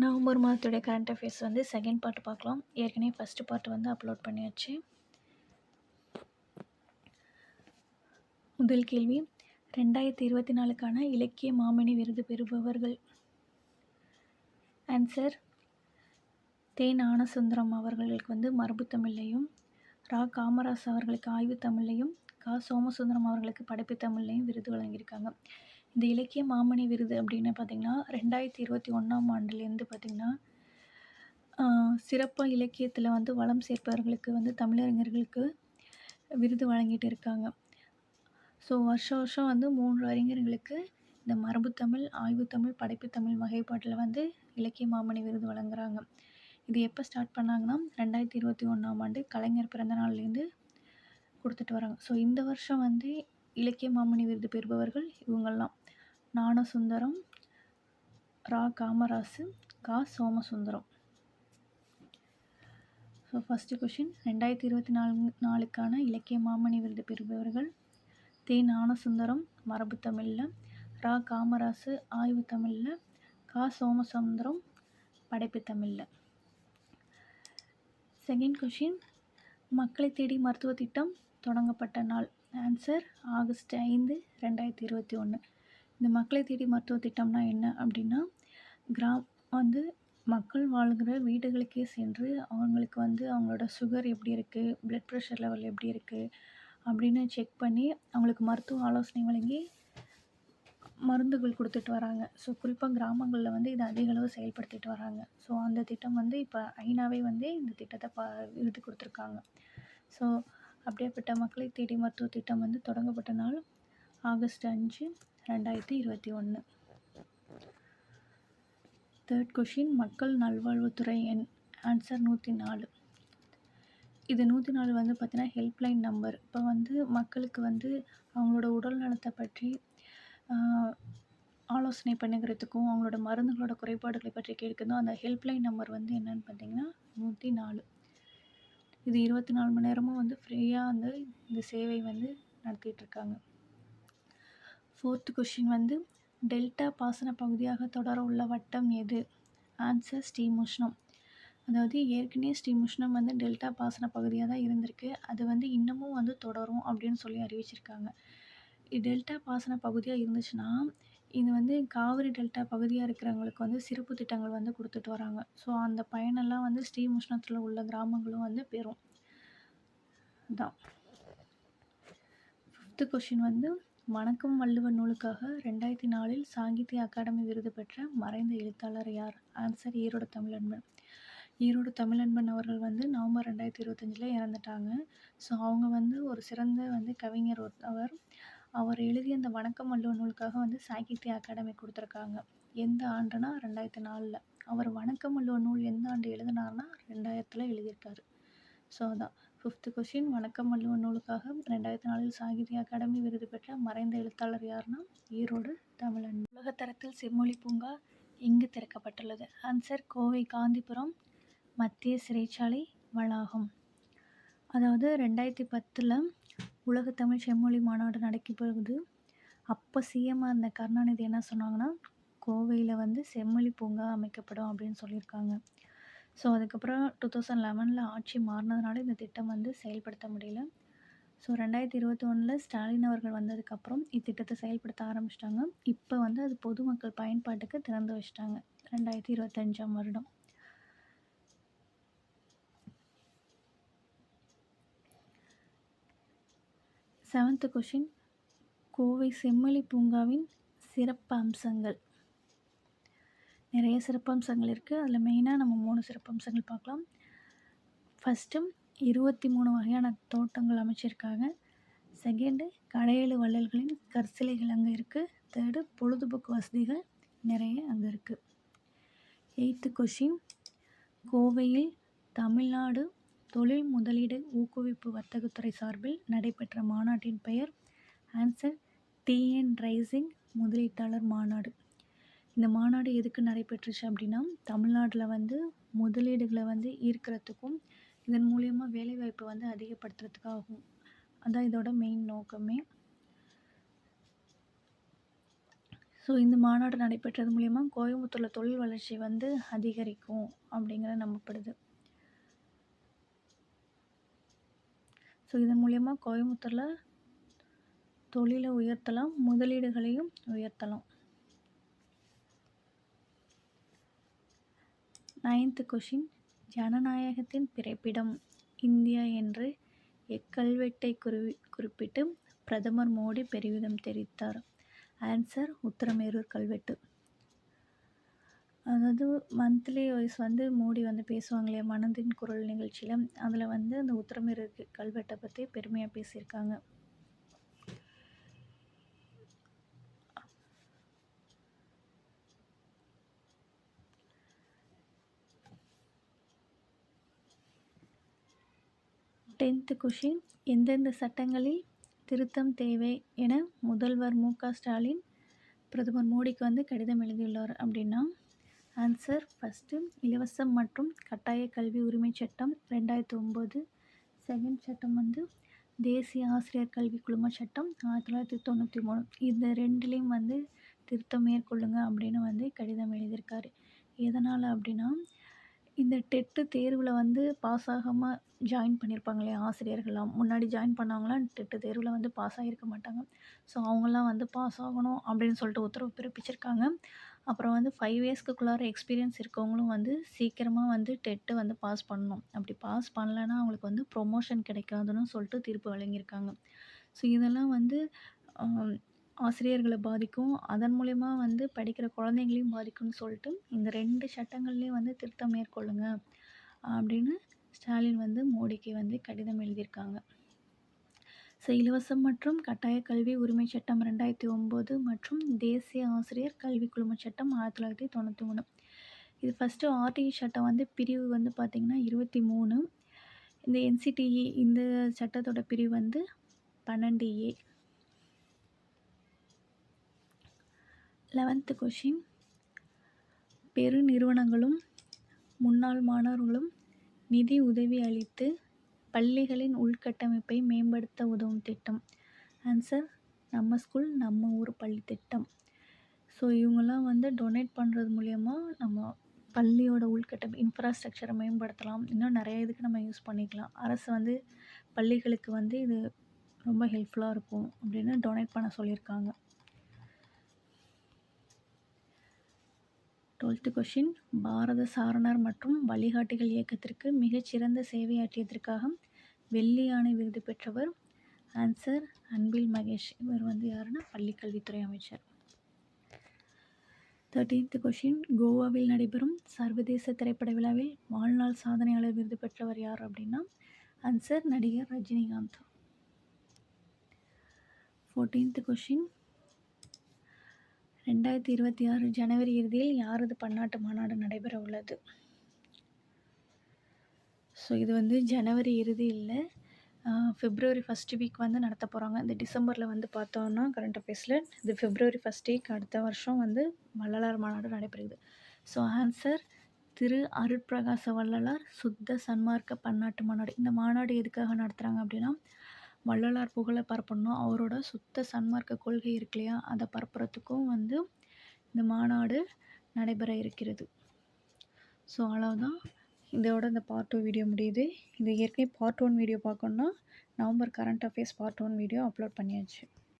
November மாதத்துடைய current affairs வந்து second part பார்க்கலாம். ஏற்கனவே ஃபஸ்ட்டு பார்ட் வந்து அப்லோட் பண்ணியாச்சு. முதல் கேள்வி, 2024க்கான இலக்கிய மாமணி விருது பெறுபவர்கள். ஆன்சர், தே. ஞானசுந்தரம் அவர்களுக்கு வந்து மரபு தமிழ்லையும், ரா. காமராசு அவர்களுக்கு ஆய்வு தமிழ்லையும், கா. சோமசுந்தரம் அவர்களுக்கு படைப்பு தமிழ்லையும் விருது வழங்கியிருக்காங்க. இந்த இலக்கிய மாமணி விருது அப்படின்னு பார்த்திங்கன்னா 2021ஆம் ஆண்டுலேருந்து பார்த்திங்கன்னா சிறப்பாக இலக்கியத்தில் வந்து வளம் சேர்ப்பவர்களுக்கு வந்து தமிழறிஞர்களுக்கு விருது வழங்கிட்டு இருக்காங்க. ஸோ வருஷம் வந்து 3 அறிஞர்களுக்கு இந்த மரபுத்தமிழ், ஆய்வுத்தமிழ், படைப்புத்தமிழ் வகைப்பாட்டில் வந்து இலக்கிய மாமணி விருது வழங்குறாங்க. இது எப்போ ஸ்டார்ட் பண்ணாங்கன்னா 2021ஆம் ஆண்டு கலைஞர் பிறந்த நாள்லேருந்து கொடுத்துட்டு வராங்க. ஸோ இந்த வருஷம் வந்து இலக்கிய மாமணி விருது பெறுபவர்கள் இவங்கெல்லாம்: ஞானசுந்தரம், ரா. காமராசு, கா. சோமசுந்தரம். ஸோ ஃபஸ்ட்டு கொஷின், 2024க்கான இலக்கிய மாமணி விருது பெறுபவர்கள்: தே. ஞானசுந்தரம் மரபு தமிழில், ரா. காமராசு ஆய்வு தமிழில், கா. சோமசுந்தரம் படைப்பு தமிழில். செகண்ட் கொஷின், மக்களை தேடி மருத்துவ திட்டம் தொடங்கப்பட்ட நாள். Answer, August 5, 2021. இந்த மக்களை தேடி மருத்துவ திட்டம்னா என்ன அப்படின்னா, வந்து மக்கள் வாழ்கிற வீடுகளுக்கே சென்று அவங்களுக்கு வந்து அவங்களோட சுகர் எப்படி இருக்குது, பிளட் ப்ரெஷர் லெவல் எப்படி இருக்குது அப்படின்னு செக் பண்ணி அவங்களுக்கு மருத்துவ ஆலோசனை வழங்கி மருந்துகள் கொடுத்துட்டு வராங்க. ஸோ குறிப்பாக கிராமங்களில் வந்து இதை அதிக அளவு செயல்படுத்திட்டு வராங்க. ஸோ அந்த திட்டம் வந்து இப்போ ஐநாவே வந்து இந்த திட்டத்தை விருது கொடுத்துருக்காங்க. ஸோ அப்படியேப்பட்ட மக்களை தேடி மருத்துவ திட்டம் வந்து தொடங்கப்பட்ட நாள் ஆகஸ்ட் 5, 2021. தேர்ட் கொஷின், மக்கள் நல்வாழ்வுத்துறை எண். ஆன்சர், 104. இது 104 வந்து பார்த்திங்கன்னா ஹெல்ப்லைன் நம்பர். இப்போ வந்து மக்களுக்கு வந்து அவங்களோட உடல் நலத்தை பற்றி ஆலோசனை பண்ணுகிறதுக்கும் அவங்களோட மருந்துகளோட குறைபாடுகளை பற்றி கேட்குறதும் அந்த ஹெல்ப்லைன் நம்பர் வந்து என்னன்னு பார்த்தீங்கன்னா 104. இது 24 மணி நேரமும் வந்து ஃப்ரீயாக வந்து இந்த சேவை வந்து நடத்திட்டுருக்காங்க. ஃபோர்த்து கொஷின் வந்து, டெல்டா பாசன பகுதியாக தொடர உள்ள வட்டம் எது? ஆன்சர், ஸ்ரீமுஷ்ணம். அதாவது ஏற்கனவே ஸ்ரீமுஷ்ணம் வந்து டெல்டா பாசன பகுதியாக தான் இருந்திருக்கு. அது வந்து இன்னமும் வந்து தொடரும் அப்படின்னு சொல்லி அறிவிச்சிருக்காங்க. டெல்டா பாசன பகுதியாக இருந்துச்சுன்னா இது வந்து காவிரி டெல்டா பகுதியாக இருக்கிறவங்களுக்கு வந்து சிறப்பு திட்டங்கள் வந்து கொடுத்துட்டு வராங்க. ஸோ அந்த பயனெல்லாம் வந்து ஸ்ரீமுஷ்ணத்தில் உள்ள கிராமங்களும் வந்து பெறும். அதான். ஃபிஃப்த்து கொஷின் வந்து, வணக்கம் வள்ளுவன் நூலுக்காக 2004 சாகித்ய அகாடமி விருது பெற்ற மறைந்த எழுத்தாளர் யார்? ஆன்சர், ஈரோடு தமிழன்பன். ஈரோடு தமிழன்பன் அவர்கள் வந்து நவம்பர் 2025 இறந்துட்டாங்க. ஸோ அவங்க வந்து ஒரு சிறந்த வந்து கவிஞர். அவர் எழுதிய அந்த வணக்கம் வள்ளுவன் நூலுக்காக வந்து சாகித்ய அகாடமி கொடுத்துருக்காங்க. எந்த ஆண்டுனா 2004. அவர் வணக்கம் வள்ளுவன் நூல் எந்த ஆண்டு எழுதினார்னா 2000 எழுதியிருக்காரு. ஸோ அதான். ஃபிஃப்த்து கொஷின், வணக்கம் வள்ளுவன் நூலுக்காக 2004 சாகித்ய அகாடமி விருது பெற்ற மறைந்த எழுத்தாளர் யாருன்னா ஈரோடு தமிழன்பன். உலகத்தரத்தில் செம்மொழி பூங்கா எங்கு திறக்கப்பட்டுள்ளது? ஆன்சர், கோவை காந்திபுரம் மத்திய சிறைச்சாலை வளாகம். அதாவது 2010 உலகத்தமிழ் செம்மொழி மாநாடு நடக்கப்போகுது. அப்போ சிஎம்மாக இருந்த கருணாநிதி என்ன சொன்னாங்கன்னா, கோவையில் வந்து செம்மொழி பூங்கா அமைக்கப்படும் அப்படின்னு சொல்லியிருக்காங்க. ஸோ அதுக்கப்புறம் 2011 ஆட்சி மாறினதுனால இந்த திட்டம் வந்து செயல்படுத்த முடியல. ஸோ 2021 ஸ்டாலின் அவர்கள் வந்ததுக்கப்புறம் இத்திட்டத்தை செயல்படுத்த ஆரம்பிச்சிட்டாங்க. இப்போ வந்து அது பொதுமக்கள் பயன்பாட்டுக்கு திறந்து வச்சிட்டாங்க 2025ஆம் வருடம். செவன்த்து கொஷின், கோவை செம்மொழி பூங்காவின் சிறப்பு அம்சங்கள். நிறைய சிறப்பம்சங்கள் இருக்குது. அதில் மெயினாக நம்ம 3 சிறப்பம்சங்கள் பார்க்கலாம். ஃபஸ்ட்டு, 23 வகையான தோட்டங்கள் அமைச்சிருக்காங்க. செகண்டு, கடையேழு வள்ளல்களின் கற்சிலைகள் அங்கே இருக்குது. தேர்டு, பொழுதுபோக்கு வசதிகள் நிறைய அங்கே இருக்குது. 8th கொஷின், கோவையில் தமிழ்நாடு தொழில் முதலீடு ஊக்குவிப்பு வர்த்தகத்துறை சார்பில் நடைபெற்ற மாநாட்டின் பெயர்? ஆன்சர், டிஎன் ரைசிங் முதலீட்டாளர் மாநாடு. இந்த மாநாடு எதுக்கு நடைபெற்றுச்சு அப்படின்னா, தமிழ்நாட்டில் வந்து முதலீடுகளை வந்து ஈர்க்கிறதுக்கும் இதன் மூலயமா வேலைவாய்ப்பை வந்து அதிகப்படுத்துறதுக்காகும். அதான் இதோட மெயின் நோக்கமே. ஸோ இந்த மாநாடு நடைபெற்றது மூலிமா கோயம்புத்தூரில் தொழில் வளர்ச்சி வந்து அதிகரிக்கும் அப்படிங்கிறது நம்பப்படுது. ஸோ இதன் மூலிமா கோயம்புத்தூரில் தொழிலை உயர்த்தலாம், முதலீடுகளையும் உயர்த்தலாம். 9th கொஷின், ஜனநாயகத்தின் பிறப்பிடம் இந்தியா என்று எக்கல்வெட்டை குறிப்பிட்டு பிரதமர் மோடி பெருமிதம் தெரிவித்தார். ஆன்சர் உத்தரமேரூர் கல்வெட்டு. அதாவது மந்த்லி வைஸ் வந்து மோடி வந்து பேசுவாங்க இல்லையா மனதின் குரல் நிகழ்ச்சியில், அதில் வந்து அந்த உத்தரமேரூர் கல்வெட்டை பற்றி பெருமையாக பேசியிருக்காங்க. டென்த்து கொஷின், எந்தெந்த சட்டங்களில் திருத்தம் தேவை என முதல்வர் மு.க.ஸ்டாலின் பிரதமர் மோடிக்கு வந்து கடிதம் எழுதியுள்ளார் அப்படின்னா, ஆன்சர் ஃபஸ்ட்டு இலவசம் மற்றும் கட்டாய கல்வி உரிமை சட்டம் 2009, செகண்ட் சட்டம் வந்து தேசிய ஆசிரியர் கல்வி குழும சட்டம் 1993. இந்த ரெண்டுலேயும் வந்து திருத்தம் மேற்கொள்ளுங்க அப்படின்னு வந்து கடிதம் எழுதியிருக்காரு. எதனால் அப்படின்னா, இந்த டெட்டு தேர்வில் வந்து பாஸ் ஆகாமல் ஜாயின் பண்ணியிருப்பாங்க இல்லையா ஆசிரியர்கள்லாம், முன்னாடி ஜாயின் பண்ணவங்களாம் டெட்டு தேர்வில் வந்து பாஸ் ஆகியிருக்க மாட்டாங்க. ஸோ அவங்களாம் வந்து பாஸ் ஆகணும் அப்படின்னு சொல்லிட்டு உத்தரவு பிறப்பிச்சிருக்காங்க. அப்புறம் வந்து 5 இயர்ஸ்க்குள்ளார எக்ஸ்பீரியன்ஸ் இருக்கவங்களும் வந்து சீக்கிரமாக வந்து டெட்டு வந்து பாஸ் பண்ணணும். அப்படி பாஸ் பண்ணலைன்னா அவங்களுக்கு வந்து ப்ரொமோஷன் கிடைக்காதுன்னு சொல்லிட்டு தீர்ப்பு வழங்கியிருக்காங்க. ஸோ இதெல்லாம் வந்து ஆசிரியர்களை பாதிக்கும், அதன் மூலயமா வந்து படிக்கிற குழந்தைங்களையும் பாதிக்கும்னு சொல்லிட்டு இந்த 2 சட்டங்கள்லேயும் வந்து திருத்தம் மேற்கொள்ளுங்க அப்படின்னு ஸ்டாலின் வந்து மோடிக்கு வந்து கடிதம் எழுதியிருக்காங்க. ஸோ இலவசம் மற்றும் கட்டாய கல்வி உரிமை சட்டம் 2009 மற்றும் தேசிய ஆசிரியர் கல்வி குழும சட்டம் 1993. இது ஃபஸ்ட்டு ஆர்டிஇ சட்டம் வந்து பிரிவு வந்து பார்த்திங்கன்னா 23. இந்த என்சிடிஇ இந்த சட்டத்தோட பிரிவு வந்து 12A. 11th கொஷின், பெருநிறுவனங்களும் முன்னாள் மாணவர்களும் நிதி உதவி அளித்து பள்ளிகளின் உள்கட்டமைப்பை மேம்படுத்த உதவும் திட்டம். ஆன்சர் நம்ம ஸ்கூல் நம்ம ஊர் பள்ளி திட்டம். ஸோ இவங்கெல்லாம் வந்து டொனேட் பண்ணுறது மூலயமா நம்ம பள்ளியோட உள்கட்டமைப்பு இன்ஃப்ராஸ்ட்ரக்சரை மேம்படுத்தலாம். இன்னும் நிறைய இதுக்கு நம்ம யூஸ் பண்ணிக்கலாம். அரசு வந்து பள்ளிகளுக்கு வந்து இது ரொம்ப ஹெல்ப்ஃபுல்லாக இருக்கும் அப்படின்னு டொனேட் பண்ண சொல்லியிருக்காங்க. 12th கொஷின், பாரத சாரணர் மற்றும் வழிகாட்டிகள் இயக்கத்திற்கு மிகச்சிறந்த சேவையாற்றியதற்காக வெள்ளி யானை விருது பெற்றவர். ஆன்சர் அன்பில் மகேஷ். இவர் வந்து யாருன்னா பள்ளிக்கல்வித்துறை அமைச்சர். 13th கொஷின், கோவாவில் நடைபெறும் சர்வதேச திரைப்பட விழாவில் வாழ்நாள் சாதனையாளர் விருது பெற்றவர் யார் அப்படின்னா, ஆன்சர் நடிகர் ரஜினிகாந்த். 14th கொஷின், 2026 ஜனவரி இறுதியில் யாரது பன்னாட்டு மாநாடு நடைபெற உள்ளது? ஸோ இது வந்து ஜனவரி இறுதி இல்லை, February 1st வீக் வந்து நடத்த போகிறாங்க. இந்த டிசம்பரில் வந்து பார்த்தோன்னா கரண்ட் அஃபேர்ஸில் இது February 1st வீக் அடுத்த வருஷம் வந்து வள்ளலார் மாநாடு நடைபெறுது. ஸோ ஆன்சர் திரு அருட்பிரகாச வள்ளலார் சுத்த சன்மார்க்க பன்னாட்டு மாநாடு. இந்த மாநாடு எதுக்காக நடத்துகிறாங்க அப்படின்னா, வள்ளலார் புகழை பரப்பணும், அவரோட சுத்த சன்மார்க்க கொள்கை இருக்கு இல்லையா அதை பரப்புறதுக்கும் வந்து இந்த மாநாடு நடைபெற இருக்கிறது. ஸோ அவ்வளோதான், இதோட இந்த பார்ட் 2 வீடியோ முடியுது. இது ஏற்கனவே பார்ட் 1 வீடியோ பார்க்கணுன்னா November current affairs part 1 video upload பண்ணியாச்சு.